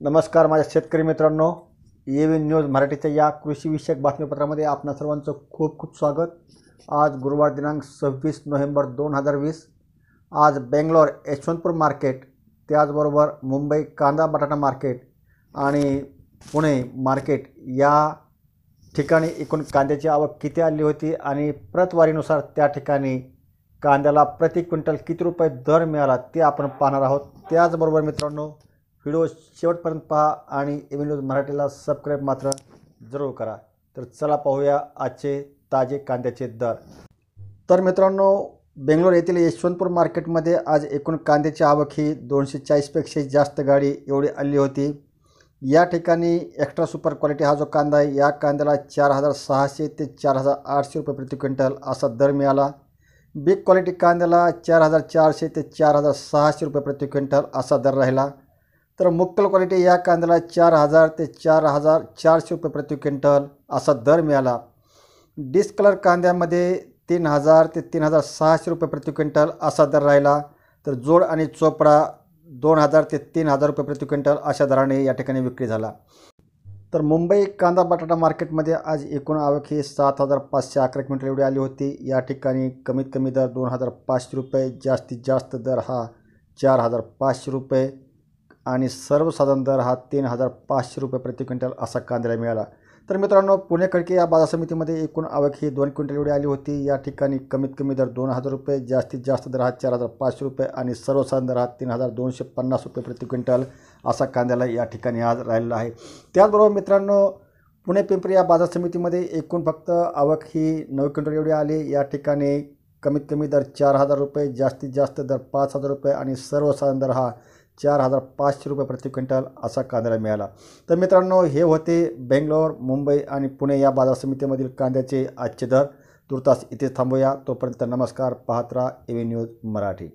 नमस्कार माझ्या शेतकरी मित्रांनो, एव्ही न्यूज मराठीच्या या कृषीविषयक बातमीपत्रामध्ये आपणा सर्वांचं खूप खूप स्वागत। आज गुरुवार दिनांक 26 नोव्हेंबर 2020। आज बेंगलोर यशवंतपूर मार्केट, त्याचबरोबर मुंबई कांदा बटाटा मार्केट आणि पुणे मार्केट या ठिकाणी एकूण कांद्याची आवक किती आली होती आणि प्रतवारीनुसार त्या ठिकाणी कांद्याला प्रति क्विंटल किती रुपये दर मिळाला ते आपण पाहणार आहोत। त्याचबरोबर मित्रांनो, व्हिडिओ शेवटपर्यंत पहा आणि एव्ही न्यूज मराठीला सबस्क्राईब मात्र जरूर करा। तर चला पाहूया आजचे ताजे कांद्याचे दर। तर मित्रांनो, बेंगलोर येथील यशवंतपूर मार्केटमध्ये आज एकूण कांद्याची आवक ही 240 पेक्षा जास्त गाडी एवढी आली होती। या ठिकाणी एक्स्ट्रा सुपर क्वालिटी हा जो कांदा आहे, या कांद्याला 4600 ते 4800 रुपये प्रति क्विंटल असा दर मिळाला। बिग क्वालिटी कांद्याला 4400 ते 4600 रुपये प्रति क्विंटल असा दर राहिला। तर मुक्कल क्वालिटी या कांद्याला 4000 ते 4400 रुपये प्रति क्विंटल असा दर मिळाला। डिस्कलर कांद्यामध्ये 3000 ते 3600 रुपये प्रति क्विंटल असा दर राहिला। तर जोड आणि चोपडा 2000 ते 3000 रुपये प्रति क्विंटल अशा दराने या ठिकाणी विक्री झाला। तर मुंबई कांदा बटाटा मार्केटमध्ये आज एकूण आवक ही 7511 क्विंटल एवढी आली होती। या ठिकाणी कमीत कमी दर 2500 रुपये, जास्तीत जास्त दर हा 4500 रुपये आणि सर्वसाधारण दर हा 3500 रुपये प्रति क्विंटल असा कांद्याला मिळाला। तर मित्रांनो, पुणे खडकी या बाजार समितीमध्ये एकूण आवक ही 2 क्विंटल एवढी आली होती। या ठिकाणी कमीत कमी दर 2000 रुपये, जास्तीत जास्त दर हा 4500 रुपये आणि सर्वसाधारण दर हा 3250 रुपये प्रति क्विंटल असा कांद्याला या ठिकाणी आज राहिलेला आहे। त्याचबरोबर मित्रांनो, पुणे पिंपरी या बाजार समितीमध्ये एकूण फक्त आवक ही 9 क्विंटल एवढी आली। या ठिकाणी कमीत कमी दर 4000 रुपये, जास्तीत जास्त दर 5000 रुपये आणि सर्वसाधारण दर हा 4500 रुपये प्रति क्विंटल असा कांद्याला मिळाला। तर मित्रांनो, हे होते बेंगलोर, मुंबई आणि पुणे या बाजार समितीमधील कांद्याचे आजचे दर। तुर्तास इथे थांबूया। तोपर्यंत नमस्कार, पाहत राहा एव्ही न्यूज मराठी।